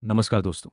नमस्कार दोस्तों।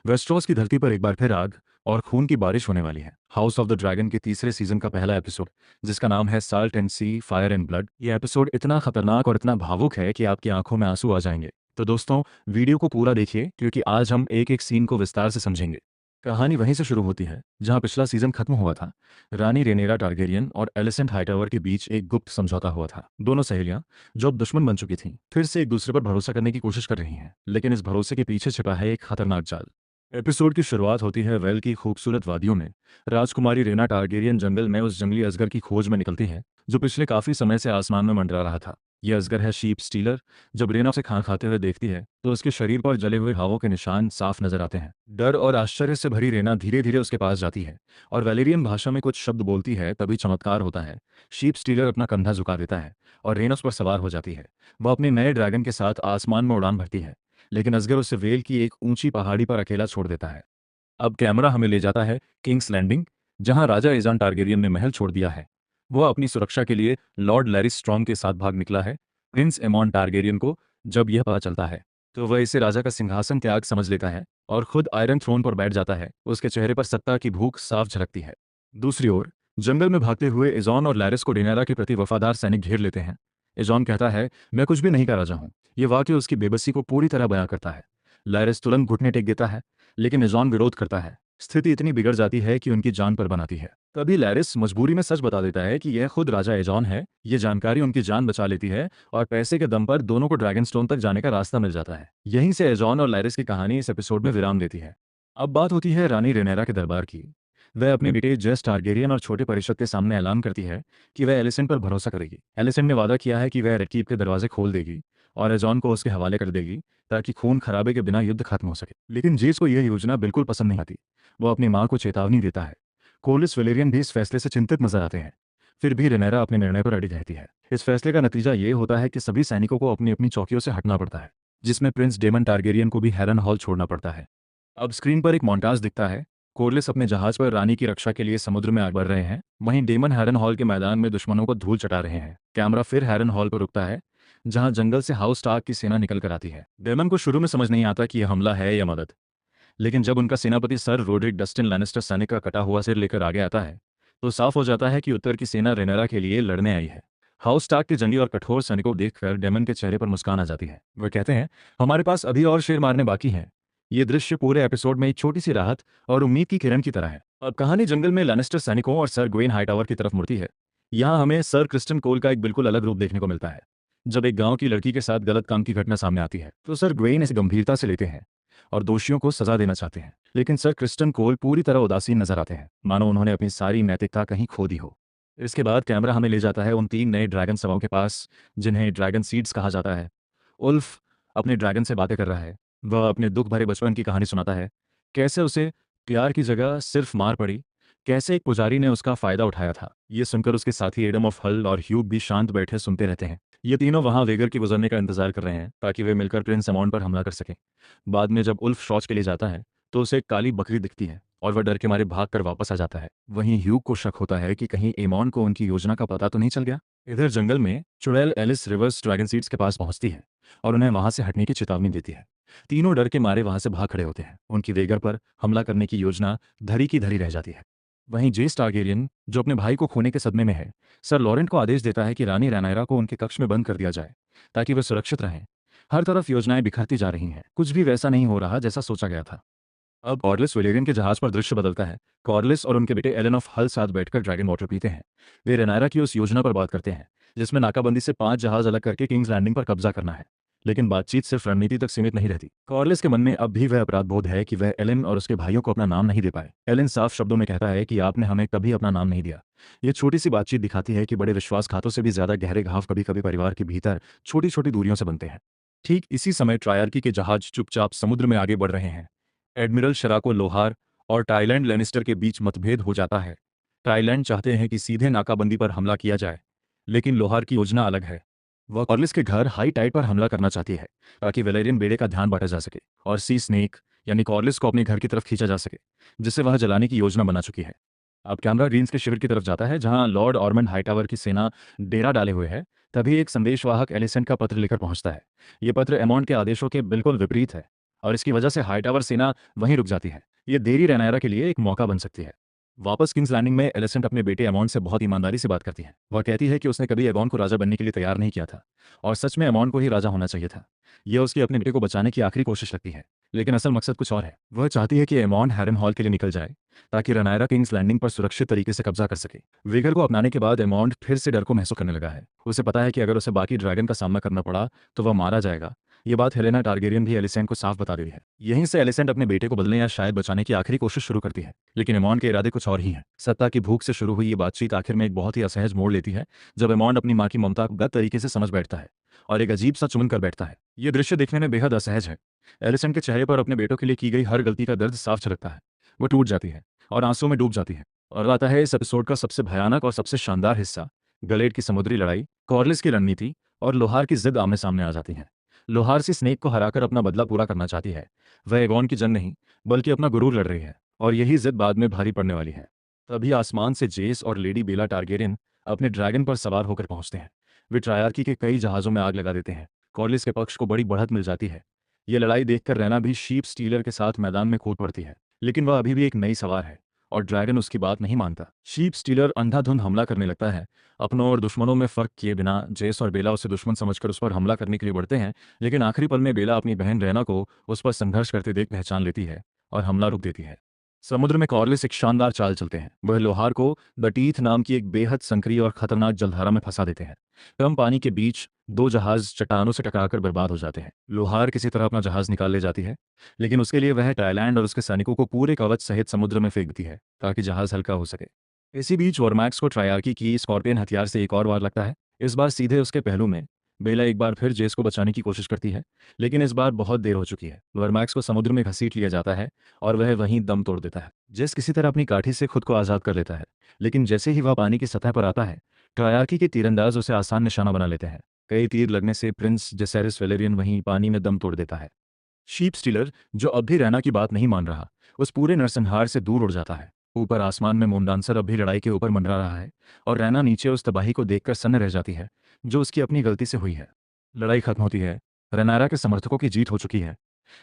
वेस्टरॉस की धरती पर एक बार फिर आग और खून की बारिश होने वाली है। हाउस ऑफ द ड्रैगन के तीसरे सीजन का पहला एपिसोड, जिसका नाम है salt and sea fire and blood. ये एपिसोड इतना खतरनाक और इतना भावुक है कि आपकी आंखों में आंसू आ जाएंगे। तो दोस्तों, वीडियो को पूरा देखिए क्योंकि आज हम एक एक सीन को विस्तार से समझेंगे। कहानी वहीं से शुरू होती है जहां पिछला सीजन खत्म हुआ था। रानी रेनेरा टारगेरियन और एलिसेंट हाइटावर के बीच एक गुप्त समझौता हुआ था। दोनों सहेलियां, जो अब दुश्मन बन चुकी थीं, फिर से एक दूसरे पर भरोसा करने की कोशिश कर रही हैं, लेकिन इस भरोसे के पीछे छिपा है एक खतरनाक जाल। एपिसोड की शुरुआत होती है वेल की खूबसूरत वादियों में। राजकुमारी रेना टारगेरियन जंगल में उस जंगली अजगर की खोज में निकलती है जो पिछले काफी समय से आसमान में मंडरा रहा था। यह अजगर है शीप स्टीलर। जब रेना उसे खाना खाते हुए देखती है तो उसके शरीर पर जले हुए घावों के निशान साफ नजर आते हैं। डर और आश्चर्य से भरी रेना धीरे धीरे उसके पास जाती है और वैलेरियन भाषा में कुछ शब्द बोलती है। तभी चमत्कार होता है। शीप स्टीलर अपना कंधा झुका देता है और रेना उस पर सवार हो जाती है। वह अपने नए ड्रैगन के साथ आसमान में उड़ान भरती है, लेकिन अजगर उसे वेल की एक ऊंची पहाड़ी पर अकेला छोड़ देता है। अब कैमरा हमें ले जाता है किंग्स लैंडिंग, जहां राजा एजान टारगेरियन ने महल छोड़ दिया है। वह अपनी सुरक्षा के लिए लॉर्ड लैरिस स्ट्रॉम के साथ भाग निकला है। प्रिंस एमॉन टारगेरियन को जब यह पता चलता है तो वह इसे राजा का सिंहासन त्याग समझ लेता है और खुद आयरन थ्रोन पर बैठ जाता है। उसके चेहरे पर सत्ता की भूख साफ झलकती है। दूसरी ओर जंगल में भागते हुए एजॉन और लैरिस को डेनेरा के प्रति वफादार सैनिक घेर लेते हैं। एजॉन कहता है, मैं कुछ भी नहीं का राजा हूं। यह वाक्य उसकी बेबसी को पूरी तरह बयां करता है। लैरिस तुरंत घुटने टेक देता है, लेकिन एजॉन विरोध करता है। स्थिति इतनी बिगड़ जाती है कि उनकी जान पर बनाती है। तभी लैरिस मजबूरी में सच बता देता है कि यह खुद राजा एजॉन है। यह जानकारी उनकी जान बचा लेती है और पैसे के दम पर दोनों को ड्रैगन स्टोन तक जाने का रास्ता मिल जाता है। यहीं से एजॉन और लैरिस की कहानी इस एपिसोड में विराम लेती है। अब बात होती है रानी रेनेरा के दरबार की। वह अपने बेटे जेस टारगेरियन और छोटे परिषद के सामने ऐलान करती है कि वह एलिसेंट पर भरोसा करेगी। एलिसेंट ने वादा किया है कि वह रेडकीप के दरवाजे खोल देगी और एजॉन को उसके हवाले कर देगी ताकि खून खराबे के बिना युद्ध खत्म हो सके। लेकिन जेस को यह योजना बिल्कुल पसंद नहीं आती। वो अपनी मां को चेतावनी देता है। कोलिस वेलेरियन भी इस फैसले से चिंतित नजर आते हैं। फिर भी रेनेरा अपने निर्णय पर अड़ी रहती है। इस फैसले का नतीजा ये होता है कि सभी सैनिकों को अपनी अपनी चौकियों से हटना पड़ता है, जिसमें प्रिंस डेमन टारगेरियन को भी हैरन हॉल छोड़ना पड़ता है। अब स्क्रीन पर एक मोन्टाज दिखता है। कोरलिस अपने जहाज पर रानी की रक्षा के लिए समुद्र में आगे बढ़ रहे हैं, वहीं डेमन हैरन हॉल के मैदान में दुश्मनों को धूल चटा रहे हैं। कैमरा फिर हैरन हॉल पर रुकता है, जहां जंगल से हाउस स्टार्क की सेना निकल कर आती है। डेमन को शुरू में समझ नहीं आता कि यह हमला है या मदद, लेकिन जब उनका सेनापति सर रोड्रिक डस्टिन लैनिस्टर सैनिक का कटा हुआ सिर लेकर आगे आता है तो साफ हो जाता है कि उत्तर की सेना रेनेरा के लिए लड़ने आई है। हाउस स्टार्क के जंगी और कठोर सैनिकों को देखकर डेमन के चेहरे पर मुस्कान आ जाती है। वे कहते हैं, हमारे पास अभी और शेर मारने बाकी हैं। ये दृश्य पूरे एपिसोड में एक छोटी सी राहत और उम्मीद की किरण की तरह है। अब कहानी जंगल में लैनिस्टर सैनिकों और सर ग्वेन हाईटावर की तरफ मुड़ती है। यहाँ हमें सर क्रिस्टन कोल का एक बिल्कुल अलग रूप देखने को मिलता है। जब एक गांव की लड़की के साथ गलत काम की घटना सामने आती है तो सर ग्वेन इसे गंभीरता से लेते हैं और दोषियों को सजा देना चाहते हैं, लेकिन सर क्रिस्टन कोल पूरी तरह उदासीन नजर आते हैं, मानो उन्होंने अपनी सारी नैतिकता कहीं खो दी हो। इसके बाद कैमरा हमें ले जाता है उन 3 नए ड्रैगन सवाओं के पास, जिन्हें ड्रैगन सीड्स कहा जाता है। उल्फ अपने ड्रैगन से बातें कर रहा है। वह अपने दुख भरे बचपन की कहानी सुनाता है, कैसे उसे प्यार की जगह सिर्फ मार पड़ी, कैसे एक पुजारी ने उसका फायदा उठाया था। ये सुनकर उसके साथी एडम ऑफ हल और ह्यूग भी शांत बैठे सुनते रहते हैं। ये तीनों वहां वेगर के गुजरने का इंतजार कर रहे हैं ताकि वे मिलकर प्रिंस अमाउंट पर हमला कर सकें। बाद में जब उल्फ शौच के लिए जाता है तो उसे एक काली बकरी दिखती है और वह डर के मारे भाग कर वापस आ जाता है। वहीं ह्यूग को शक होता है कि कहीं एमॉन को उनकी योजना का पता तो नहीं चल गया। इधर जंगल में चुड़ैल एलिस रिवर्स ड्रैगन सीड्स के पास पहुंचती है और उन्हें वहां से हटने की चेतावनी देती है। तीनों डर के मारे वहां से भाग खड़े होते हैं। उनकी वेगर पर हमला करने की योजना धरी की धरी रह जाती है। वहीं जेस टारगेरियन, जो अपने भाई को खोने के सदमे में है, सर लॉरेंट को आदेश देता है कि रानी रैनायरा को उनके कक्ष में बंद कर दिया जाए ताकि वे सुरक्षित रहें। हर तरफ योजनाएं बिखरती जा रही हैं, कुछ भी वैसा नहीं हो रहा जैसा सोचा गया था। अब कॉर्लिस वेलेरियन के जहाज पर दृश्य बदलता है। कॉर्लिस और उनके बेटे एलन ऑफ हल साथ बैठकर ड्रैगन वाटर पीते हैं। वे रेनायरा की उस योजना पर बात करते हैं जिसमें नाकाबंदी से 5 जहाज अलग करके किंग्स लैंडिंग पर कब्जा करना है। लेकिन बातचीत सिर्फ रणनीति तक सीमित नहीं रहती। कॉर्लिस के मन में अब भी वह अपराध बोध है कि वह एलन और उसके भाइयों को अपना नाम नहीं दे पाए। एलन साफ शब्दों में कहता है कि आपने हमें कभी अपना नाम नहीं दिया। ये छोटी सी बातचीत दिखाती है कि बड़े विश्वासघातों से भी ज्यादा गहरे घाव कभी कभी परिवार के भीतर छोटी छोटी दूरियों से बनते हैं। ठीक इसी समय ट्रायर्की के जहाज चुपचाप समुद्र में आगे बढ़ रहे हैं। एडमिरल शराको लोहार और टाइलैंड लेनिस्टर के बीच मतभेद हो जाता है। टाइलैंड चाहते हैं कि सीधे नाकाबंदी पर हमला किया जाए, लेकिन लोहार की योजना अलग है। वह कॉर्लिस के घर हाई टाइड पर हमला करना चाहती है ताकि वेलेरियन बेड़े का ध्यान बांटा जा सके और सी स्नेक यानी कॉर्लिस को अपने घर की तरफ खींचा जा सके, जिसे वह जलाने की योजना बना चुकी है। अब कैमरा ग्रीन्स के शिविर की तरफ जाता है जहां लॉर्ड ऑर्मंड हाईटावर की सेना डेरा डाले हुए है। तभी एक संदेशवाहक एलिसेंट का पत्र लेकर पहुंचता है। ये पत्र एमॉन्ट के आदेशों के बिल्कुल विपरीत है। और इसकी वजह से हाईटावर सेना वहीं रुक जाती है। ये देरी रैनायरा के लिए एक मौका बन सकती है। वापस किंग्स लैंडिंग में एलिसेंट अपने बेटे एमॉन से बहुत ईमानदारी से बात करती है। वह कहती है कि उसने कभी एगॉन को राजा बनने के लिए तैयार नहीं किया था और सच में एमॉन को ही राजा होना चाहिए था। यह उसकी अपने बेटे को बचाने की आखिरी कोशिश लगती है, लेकिन असल मकसद कुछ और है। वह चाहती है कि एमॉन हैरन के लिए निकल जाए ताकि रनायरा किंग्स लैंडिंग पर सुरक्षित तरीके से कब्जा कर सके। वेगर को अपनाने के बाद एमॉन फिर से डर को महसूस करने लगा है। उसे पता है कि अगर उसे बाकी ड्रैगन का सामना करना पड़ा तो वह मारा जाएगा। ये बात हेलेना टारगेरियन भी एलिसेंट को साफ बता रही है। यहीं से एलिसेंट अपने बेटे को बदलने या शायद बचाने की आखिरी कोशिश शुरू करती है, लेकिन एमॉन के इरादे कुछ और ही हैं। सत्ता की भूख से शुरू हुई ये बातचीत आखिर में एक बहुत ही असहज मोड़ लेती है जब एमॉन अपनी मां की ममता को गलत तरीके से समझ बैठता है और एक अजीब सा चुमन कर बैठता है। ये दृश्य देखने में बेहद असहज है। एलिसेंट के चेहरे पर अपने बेटों के लिए की गई हर गलती का दर्द साफ झलकता है। वो टूट जाती है और आंसुओं में डूब जाती है। और आता है इस एपिसोड का सबसे भयानक और सबसे शानदार हिस्सा। गलेड की समुद्री लड़ाई, कॉर्लिस की रणनीति और लोहार की जिद आमने सामने आ जाती है। लोहार से स्नेक को हराकर अपना बदला पूरा करना चाहती है। वह एगॉन की जंग नहीं बल्कि अपना गुरूर लड़ रही है और यही जिद बाद में भारी पड़ने वाली है। तभी आसमान से जेस और लेडी बेला टारगेरियन अपने ड्रैगन पर सवार होकर पहुंचते हैं। वे ट्रायर्की के कई जहाज़ों में आग लगा देते हैं। कॉर्लिस के पक्ष को बड़ी बढ़त मिल जाती है। ये लड़ाई देखकर रैना भी शीप स्टीलर के साथ मैदान में कूद पड़ती है, लेकिन वह अभी भी एक नई सवार है और ड्रैगन उसकी बात नहीं मानता। शीप स्टीलर अंधाधुंध हमला करने लगता है। अपनों और दुश्मनों में फर्क किए बिना जेस और बेला उसे दुश्मन समझकर उस पर हमला करने के लिए बढ़ते हैं, लेकिन आखिरी पल में बेला अपनी बहन रैना को उस पर संघर्ष करते देख पहचान लेती है और हमला रोक देती है। समुद्र में कॉर्लिस एक शानदार चाल चलते हैं। वह लोहार को द टीथ नाम की एक बेहद संकरी और खतरनाक जलधारा में फंसा देते हैं। कम पानी के बीच दो जहाज चट्टानों से टकराकर बर्बाद हो जाते हैं। लोहार किसी तरह अपना जहाज निकाल ले जाती है, लेकिन उसके लिए वह टाइलैंड और उसके सैनिकों को पूरे कवच सहित समुद्र में फेंक देती है ताकि जहाज हल्का हो सके। इसी बीच वॉरमैक्स को ट्रायर्की की स्कॉर्पियन हथियार से एक और वार लगता है, इस बार सीधे उसके पहलू में। बेला एक बार फिर जेस को बचाने की कोशिश करती है, लेकिन इस बार बहुत देर हो चुकी है। वॉरमैक्स को समुद्र में घसीट लिया जाता है और वह वहीं दम तोड़ देता है। जेस किसी तरह अपनी काठी से खुद को आज़ाद कर लेता है, लेकिन जैसे ही वह पानी की सतह पर आता है, ट्रायर्की के तीरंदाज उसे आसान निशाना बना लेते हैं। कई तीर लगने से प्रिंस जेसेरिस वेलेरियन वहीं पानी में दम तोड़ देता है। शीप स्टीलर, जो अब भी रैना की बात नहीं मान रहा, उस पूरे नरसंहार से दूर उड़ जाता है। ऊपर आसमान में मून डांसर अब भी लड़ाई के ऊपर मंडरा रहा है और रैना नीचे उस तबाही को देखकर सन्न रह जाती है जो उसकी अपनी गलती से हुई है। लड़ाई खत्म होती है। रैनारा के समर्थकों की जीत हो चुकी है,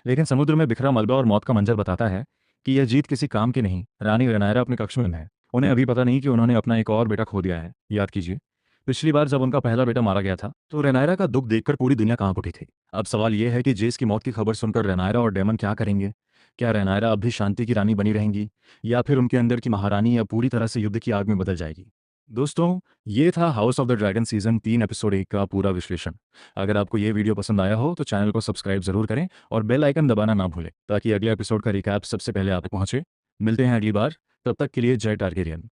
लेकिन समुद्र में बिखरा मलबा और मौत का मंजर बताता है कि यह जीत किसी काम की नहीं। रानी रैनारा अपने कक्ष में है। उन्हें अभी पता नहीं कि उन्होंने अपना एक और बेटा खो दिया है। याद कीजिए, पिछली बार जब उनका पहला बेटा मारा गया था तो रैनायरा का दुख देखकर पूरी दुनिया कांप उठी थी। अब सवाल यह है कि जेस की मौत की खबर सुनकर रैनायरा और डेमन क्या करेंगे। क्या रैनायरा अब भी शांति की रानी बनी रहेंगी या फिर उनके अंदर की महारानी अब पूरी तरह से युद्ध की आग में बदल जाएगी। दोस्तों, ये था house of the dragon season 3 episode 1 का पूरा विश्लेषण। अगर आपको ये वीडियो पसंद आया हो तो चैनल को सब्सक्राइब जरूर करें और बेल आइकन दबाना ना भूलें ताकि अगले एपिसोड का रिकैप सबसे पहले आप तक पहुंचे। मिलते हैं अगली बार, तब तक के लिए जय टारगेरियन।